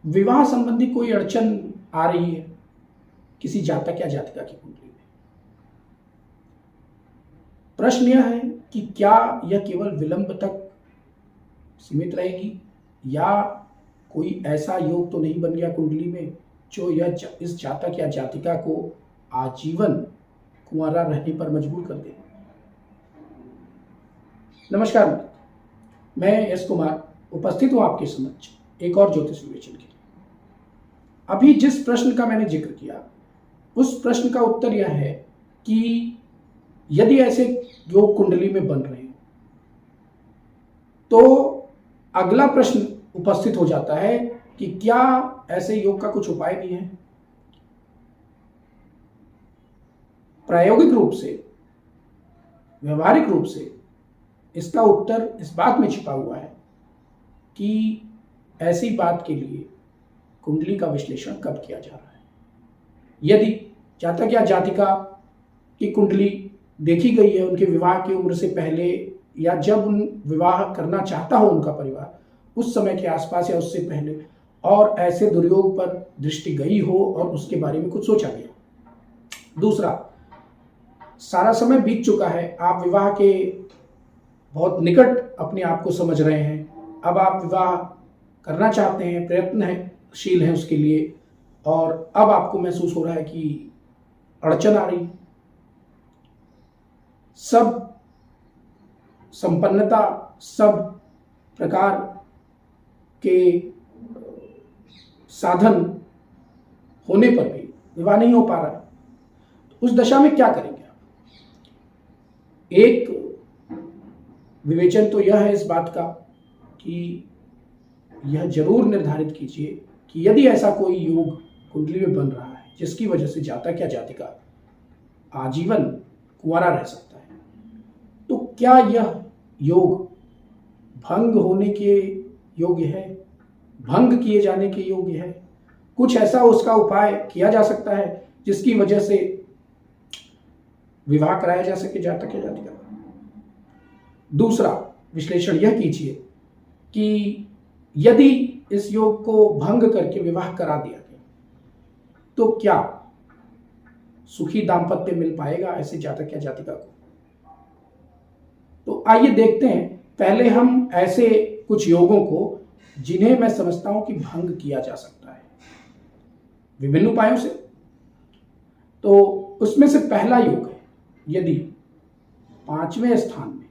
विवाह संबंधी कोई अड़चन आ रही है किसी जातक या जातिका की कुंडली में। प्रश्न यह है कि क्या यह केवल विलंब तक सीमित रहेगी या कोई ऐसा योग तो नहीं बन गया कुंडली में जो इस जातक या जातिका को आजीवन कुंवारा रहने पर मजबूर कर दे। नमस्कार, मैं एस कुमार उपस्थित हूं आपके समक्ष एक और ज्योतिष विवेचन के लिए। अभी जिस प्रश्न का मैंने जिक्र किया उस प्रश्न का उत्तर यह है कि यदि ऐसे योग कुंडली में बन रहे हैं तो अगला प्रश्न उपस्थित हो जाता है कि क्या ऐसे योग का कुछ उपाय भी है। प्रायोगिक रूप से, व्यवहारिक रूप से इसका उत्तर इस बात में छिपा हुआ है कि ऐसी बात के लिए कुंडली का विश्लेषण कब किया जा रहा है। यदि जातक या जातिका की कुंडली देखी गई है उनके विवाह की उम्र से पहले या जब उन विवाह करना चाहता हो उनका परिवार उस समय के आसपास या उससे पहले, और ऐसे दुर्योग पर दृष्टि गई हो और उसके बारे में कुछ सोचा गया। दूसरा, सारा समय बीत चुका है, आप विवाह के बहुत निकट अपने आप को समझ रहे हैं, अब आप विवाह करना चाहते हैं, प्रयत्नशील हैं उसके लिए, और अब आपको महसूस हो रहा है कि अड़चन आ रही। सब संपन्नता, सब प्रकार के साधन होने पर भी विवाह नहीं हो पा रहा है। तो उस दशा में क्या करेंगे आप? एक विवेचन तो यह है इस बात का कि यह जरूर निर्धारित कीजिए कि यदि ऐसा कोई योग कुंडली में बन रहा है जिसकी वजह से जातक या जातिका आजीवन कुंवारा रह सकता है, तो क्या यह योग भंग होने के योग्य है, भंग किए जाने के योग्य है? कुछ ऐसा उसका उपाय किया जा सकता है जिसकी वजह से विवाह कराया जा सके जातक या जातिका का? दूसरा विश्लेषण यह कीजिए कि यदि इस योग को भंग करके विवाह करा दिया गया तो क्या सुखी दाम्पत्य मिल पाएगा ऐसे जातक या जातिका को? तो आइए देखते हैं पहले हम ऐसे कुछ योगों को जिन्हें मैं समझता हूं कि भंग किया जा सकता है विभिन्न उपायों से। तो उसमें से पहला योग है, यदि 5वें स्थान में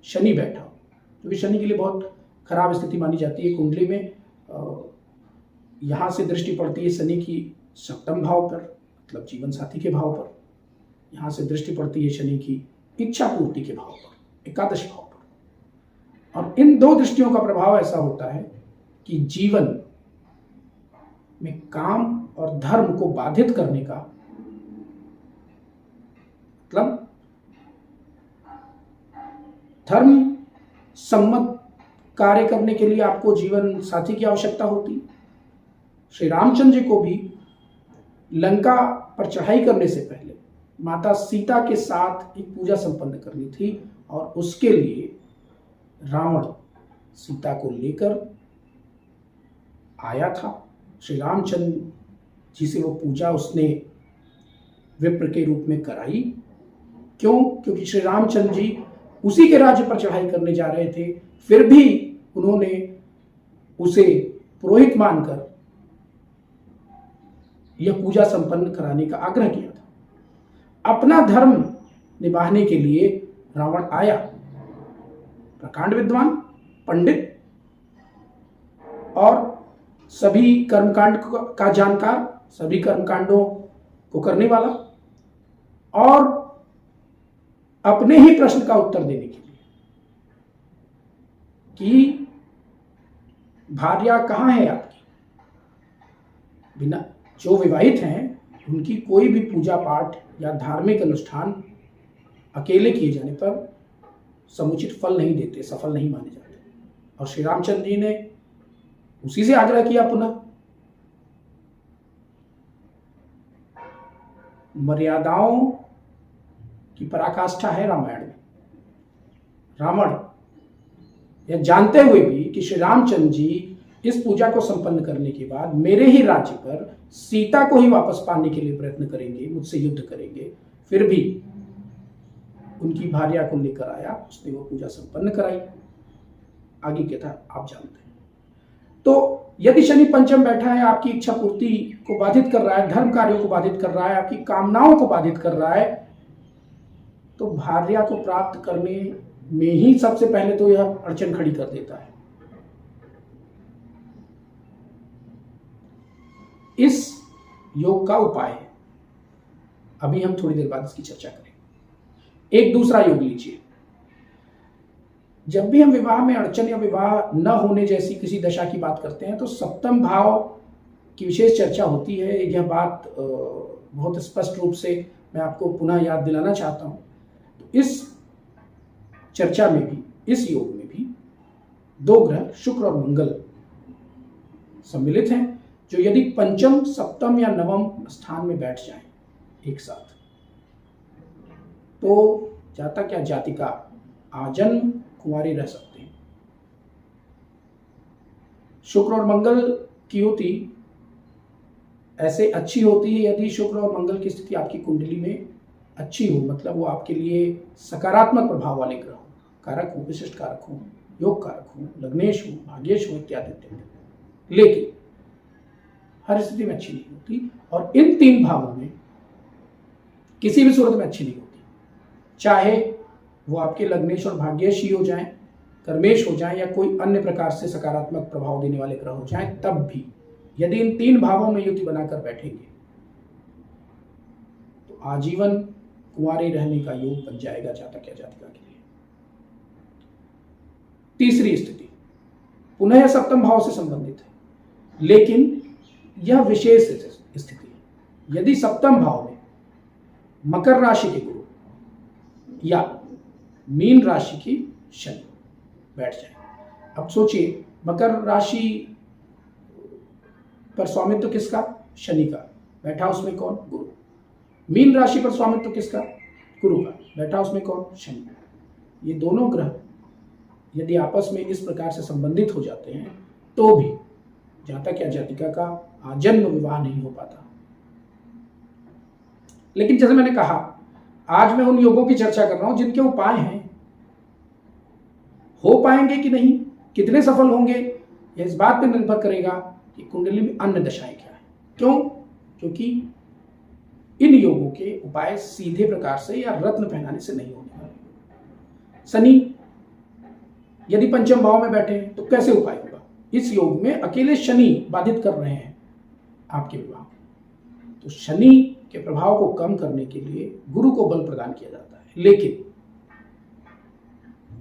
शनि बैठा हो, क्योंकि शनि के लिए बहुत खराब स्थिति मानी जाती है कुंडली में। यहां से दृष्टि पड़ती है शनि की सप्तम भाव पर, मतलब जीवन साथी के भाव पर। यहां से दृष्टि पड़ती है शनि की इच्छा पूर्ति के भाव पर, एकादश भाव पर। और इन दो दृष्टियों का प्रभाव ऐसा होता है कि जीवन में काम और धर्म को बाधित करने का, मतलब धर्म सम्मत कार्य करने के लिए आपको जीवन साथी की आवश्यकता होती। श्री रामचंद्र जी को भी लंका पर चढ़ाई करने से पहले माता सीता के साथ एक पूजा संपन्न करनी थी, और उसके लिए रावण सीता को लेकर आया था। श्री रामचंद्र जी से वो पूजा उसने विप्र के रूप में कराई। क्यों? क्योंकि श्री रामचंद्र जी उसी के राज्य पर चढ़ाई करने जा रहे थे, फिर भी उन्होंने उसे पुरोहित मानकर यह पूजा संपन्न कराने का आग्रह किया था। अपना धर्म निभाने के लिए रावण आया, प्रकांड विद्वान, पंडित और सभी कर्मकांड का जानकार, सभी कर्मकांडों को करने वाला, और अपने ही प्रश्न का उत्तर देने के लिए कि भार्या कहाँ है आपकी। बिना, जो विवाहित हैं उनकी कोई भी पूजा पाठ या धार्मिक अनुष्ठान अकेले किए जाने पर समुचित फल नहीं देते, सफल नहीं माने जाते। और श्री रामचंद्र जी ने उसी से आग्रह किया पुनः। मर्यादाओं की पराकाष्ठा है रामायण में। रावण यह जानते हुए भी कि श्री रामचंद्र जी इस पूजा को संपन्न करने के बाद मेरे ही राज्य पर सीता को ही वापस पाने के लिए प्रयत्न करेंगे, मुझसे युद्ध करेंगे। फिर भी उनकी भार्या को लेकर आया, उसने वो पूजा संपन्न कराई। आगे क्या था आप जानते हैं। तो यदि शनि पंचम बैठा है, आपकी इच्छा पूर्ति को बाधित कर रहा है, धर्म कार्यों को बाधित कर रहा है, आपकी कामनाओं को बाधित कर रहा है, तो भार्या को प्राप्त करने में ही सबसे पहले तो यह अड़चन खड़ी कर देता है। इस योग का उपाय है, अभी हम थोड़ी देर बाद इसकी चर्चा करेंगे। एक दूसरा योग लीजिए। जब भी हम विवाह में अड़चन या विवाह न होने जैसी किसी दशा की बात करते हैं तो सप्तम भाव की विशेष चर्चा होती है। यह बात बहुत स्पष्ट रूप से मैं आपको पुनः याद दिलाना चाहता हूं। तो इस चर्चा में भी, इस योग में भी दो ग्रह शुक्र और मंगल सम्मिलित हैं, जो यदि पंचम, सप्तम या नवम स्थान में बैठ जाएं एक साथ, तो जातक या जातिका आजन्म कुंवारे रह सकते हैं। शुक्र और मंगल की युति ऐसे अच्छी होती है यदि शुक्र और मंगल की स्थिति आपकी कुंडली में अच्छी हो, मतलब वो आपके लिए सकारात्मक प्रभाव वाले ग्रह हो, कारक हो, विशिष्ट कारक हो, योग कारक हो, लग्नेश हो, भाग्येश हो, इत्यादि इत्यादि। लेकिन हर स्थिति में अच्छी नहीं होती, और इन तीन भावों में किसी भी सूरत में अच्छी नहीं होती। चाहे वो आपके लग्नेश और भाग्येश ही हो जाएं, कर्मेश हो जाएं, या कोई अन्य प्रकार से सकारात्मक प्रभाव देने वाले ग्रह हो जाएं, तब भी यदि इन तीन भावों में युति बनाकर बैठेंगे तो आजीवन कुंवारे रहने का योग बन जाएगा जातक या जातिका के लिए। तीसरी स्थिति पुनः सप्तम भाव से संबंधित है, लेकिन यह विशेष स्थिति है। यदि सप्तम भाव में मकर राशि के गुरु या मीन राशि की शनि बैठ जाए। अब सोचिए, मकर राशि पर स्वामित्व किसका? शनि का। बैठा उसमें कौन? गुरु। मीन राशि पर स्वामित्व किसका? गुरु का। बैठा उसमें कौन? शनि। ये दोनों ग्रह यदि आपस में इस प्रकार से संबंधित हो जाते हैं तो भी जातक या जातिका का आजन्म विवाह नहीं हो पाता। लेकिन जैसे मैंने कहा, आज मैं उन योगों की चर्चा कर रहा हूं जिनके उपाय हैं। हो पाएंगे कि नहीं, कितने सफल होंगे, यह इस बात पर निर्भर करेगा कि कुंडली में अन्य दशाएं क्या है। क्यों? क्योंकि इन योगों के उपाय सीधे प्रकार से या रत्न पहनाने से नहीं होने वाले। शनि यदि पंचम भाव में बैठे हैं तो कैसे उपाय होगा? इस योग में अकेले शनि बाधित कर रहे हैं आपके विवाह को, तो शनि के प्रभाव को कम करने के लिए गुरु को बल प्रदान किया जाता है। लेकिन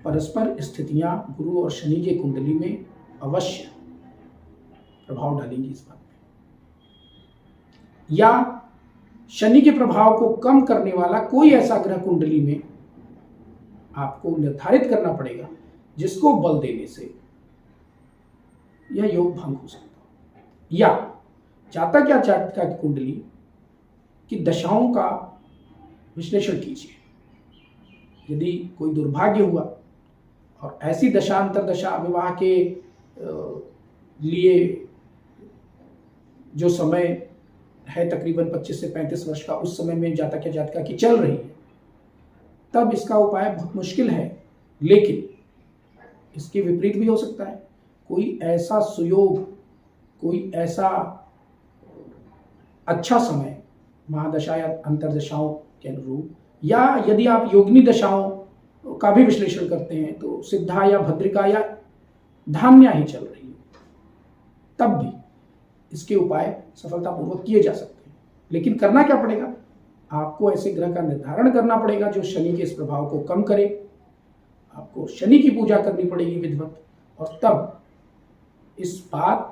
परस्पर स्थितियां गुरु और शनि के कुंडली में अवश्य प्रभाव डालेंगी इस बात में, या शनि के प्रभाव को कम करने वाला कोई ऐसा ग्रह कुंडली में आपको निर्धारित करना पड़ेगा जिसको बल देने से यह योग भंग हो सकता है। या जातक या जातिका की कुंडली की दशाओं का विश्लेषण कीजिए। यदि कोई दुर्भाग्य हुआ और ऐसी दशा अंतरदशा विवाह के लिए जो समय है तकरीबन 25 से 35 वर्ष का, उस समय में जातक या जातिका की चल रही है, तब इसका उपाय बहुत मुश्किल है। लेकिन इसके विपरीत भी हो सकता है। कोई ऐसा सुयोग, कोई ऐसा अच्छा समय महादशा या अंतरदशाओं के अनुरूप, या यदि आप योगिनी दशाओं का भी विश्लेषण करते हैं तो सिद्धा या भद्रिका या धान्या ही चल रही है, तब भी इसके उपाय सफलतापूर्वक किए जा सकते हैं। लेकिन करना क्या पड़ेगा? आपको ऐसे ग्रह का निर्धारण करना पड़ेगा जो शनि के इस प्रभाव को कम करे। आपको शनि की पूजा करनी पड़ेगी विधिवत, और तब इस बात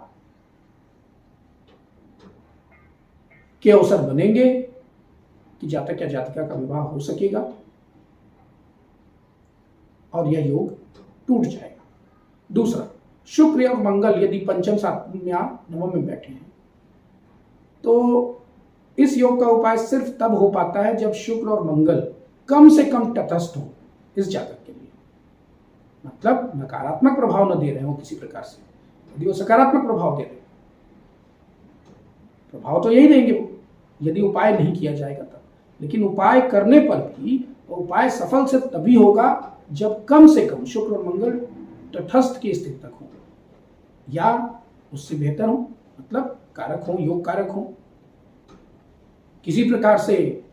के अवसर बनेंगे कि जातक या जातिका का विवाह हो सकेगा और यह योग टूट जाएगा। दूसरा, शुक्र और मंगल यदि पंचम, सातवें या नवम में बैठे हैं तो इस योग का उपाय सिर्फ तब हो पाता है जब शुक्र और मंगल कम से कम तटस्थ हो इस जातक के लिए, मतलब नकारात्मक प्रभाव न दे रहे हो किसी प्रकार से। यदि वो सकारात्मक प्रभाव दे रहे, प्रभाव तो यही देंगे वो, यदि उपाय नहीं किया जाएगा तब। लेकिन उपाय करने पर भी उपाय सफल से तभी होगा जब कम से कम शुक्र और मंगल तटस्थ की स्थिति तक हो या उससे बेहतर हो, मतलब कारक हो, योग कारक हो, किसी प्रकार से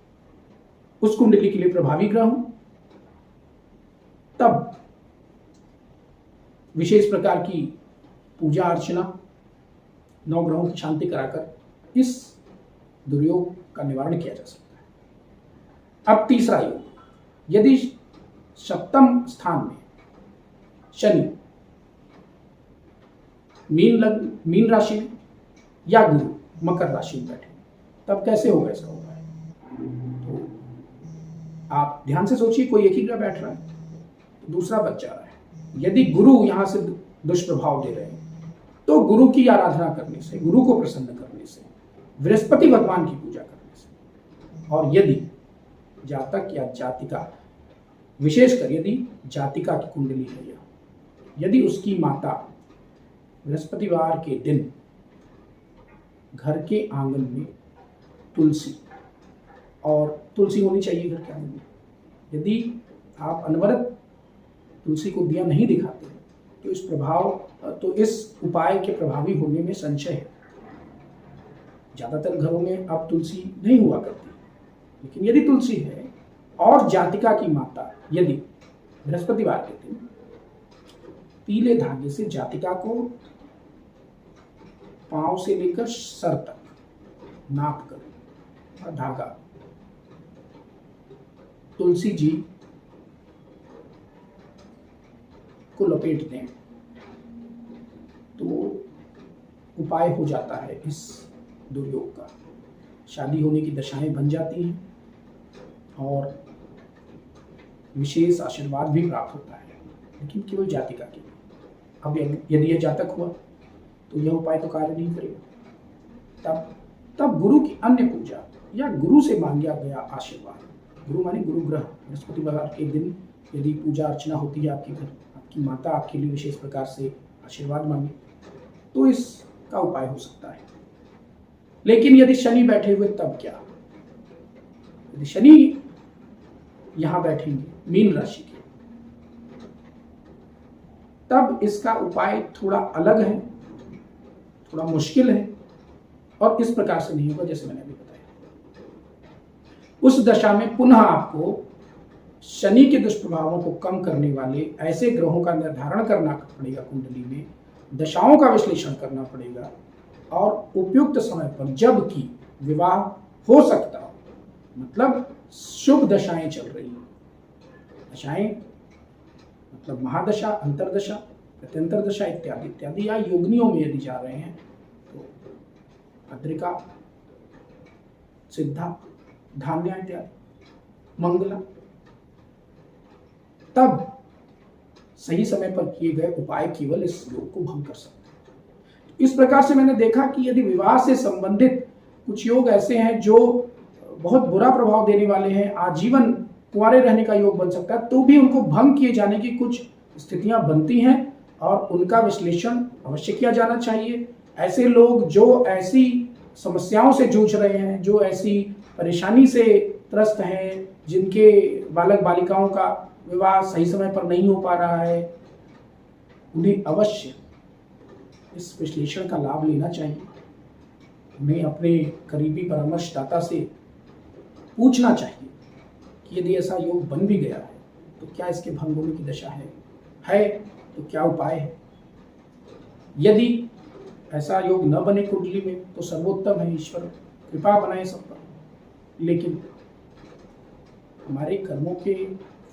उस कुंडली के लिए प्रभावी ग्रह हो, तब विशेष प्रकार की पूजा अर्चना, 9 ग्रहों की शांति कराकर इस दुर्योग का निवारण किया जा सकता है। अब तीसरा योग, यदि सप्तम स्थान में शनि मीन राशि में या गुरु मकर राशि में बैठे, तब कैसे होगा इसका उपाय? तो आप ध्यान से सोचिए, कोई एक ही ग्रह बैठ रहा है, दूसरा बच जा रहा है। यदि गुरु यहां से दुष्प्रभाव दे रहे हैं तो गुरु की आराधना करने से, गुरु को प्रसन्न करने से, बृहस्पति भगवान की पूजा करने से, और यदि जातक या जातिका, विशेषकर यदि जातिका की कुंडली है या यदि उसकी माता बृहस्पतिवार के दिन घर के आंगन में तुलसी, और तुलसी होनी चाहिए घर के आंगन में, यदि आप अनवरत तुलसी को दिया नहीं दिखाते तो इस उपाय के प्रभावी होने में संशय है। ज्यादातर घरों में अब तुलसी नहीं हुआ करती, लेकिन यदि तुलसी है और जातिका की माता यदि बृहस्पतिवार के दिन पीले धागे से जातिका को पांव से लेकर सर तक नाप कर और धागा तुलसी जी को लपेट दें तो उपाय हो जाता है इस दुर्योग का। शादी होने की दशाएं बन जाती हैं और विशेष आशीर्वाद भी प्राप्त होता है, लेकिन केवल जातिका के। अब यदि यह जातक हुआ तो यह उपाय तो कार्य नहीं करेगा। तब गुरु की अन्य पूजा या गुरु से मांगा गया आशीर्वाद, गुरु माने गुरु ग्रह, बृहस्पतिवार के दिन यदि पूजा अर्चना होती है आपके घर, आपकी माता आपके लिए विशेष प्रकार से आशीर्वाद मांगे, तो इसका उपाय हो सकता है। लेकिन यदि शनि बैठे हुए तब क्या? यदि शनि यहां बैठेंगे मीन राशि के, तब इसका उपाय थोड़ा अलग है, थोड़ा मुश्किल है, और इस प्रकार से नहीं होगा जैसे मैंने अभी बताया। उस दशा में पुनः आपको शनि के दुष्प्रभावों को कम करने वाले ऐसे ग्रहों का निर्धारण करना पड़ेगा, कुंडली में दशाओं का विश्लेषण करना पड़ेगा, और उपयुक्त समय पर जबकि विवाह हो सकता हो, मतलब शुभ दशाएं चल रही हैं, दशाएं मतलब महादशा, अंतरदशा, प्रत्यंतर दशा इत्यादि इत्यादि, या योगनियों में यदि जा रहे हैं तो भद्रिका, सिद्धा, धान्या इत्यादि, मंगला, तब सही समय पर किए गए उपाय केवल इस योग को भंग कर सकते हैं। इस प्रकार से मैंने देखा कि यदि विवाह से संबंधित कुछ योग ऐसे हैं जो बहुत बुरा प्रभाव देने वाले हैं, आजीवन कुंवारे रहने का योग बन सकता है, तो भी उनको भंग किए जाने की कुछ स्थितियां बनती हैं और उनका विश्लेषण अवश्य किया जाना चाहिए। ऐसे लोग जो ऐसी समस्याओं से जूझ रहे हैं, जो ऐसी परेशानी से त्रस्त हैं, जिनके बालक बालिकाओं का विवाह सही समय पर नहीं हो पा रहा है, उन्हें अवश्य इस विश्लेषण का लाभ लेना चाहिए। उन्हें अपने करीबी परामर्शदाता से पूछना चाहिए कि यदि ऐसा योग बन भी गया है तो क्या इसके भंग होने की दशा है तो क्या उपाय है। यदि ऐसा योग न बने कुंडली में तो सर्वोत्तम है, ईश्वर कृपा बनाए सब पर, लेकिन हमारे कर्मों के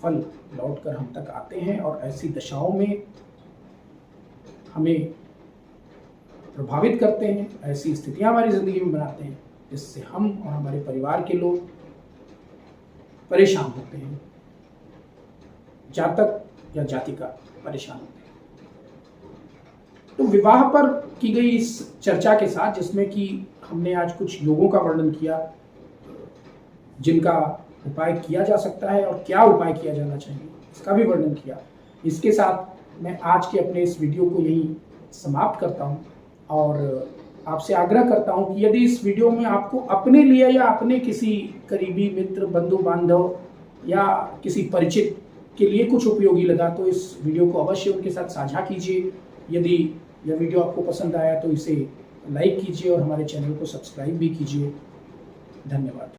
फल लौटकर हम तक आते हैं और ऐसी दशाओं में हमें प्रभावित करते हैं, ऐसी स्थितियां हमारी जिंदगी में बनाते हैं जिससे हम और हमारे परिवार के लोग परेशान होते हैं, जातक या जातिका परेशान होते हैं। तो विवाह पर की गई इस चर्चा के साथ, जिसमें कि हमने आज कुछ योगों का वर्णन किया जिनका उपाय किया जा सकता है और क्या उपाय किया जाना चाहिए, इसका भी वर्णन किया। इसके साथ मैं आज के अपने इस वीडियो को यहीं समाप्त करता हूँ और आपसे आग्रह करता हूँ कि यदि इस वीडियो में आपको अपने लिए या अपने किसी करीबी मित्र, बंधु बांधव या किसी परिचित के लिए कुछ उपयोगी लगा तो इस वीडियो को अवश्य उनके साथ साझा कीजिए। यदि यह वीडियो आपको पसंद आया तो इसे लाइक कीजिए और हमारे चैनल को सब्सक्राइब भी कीजिए। धन्यवाद।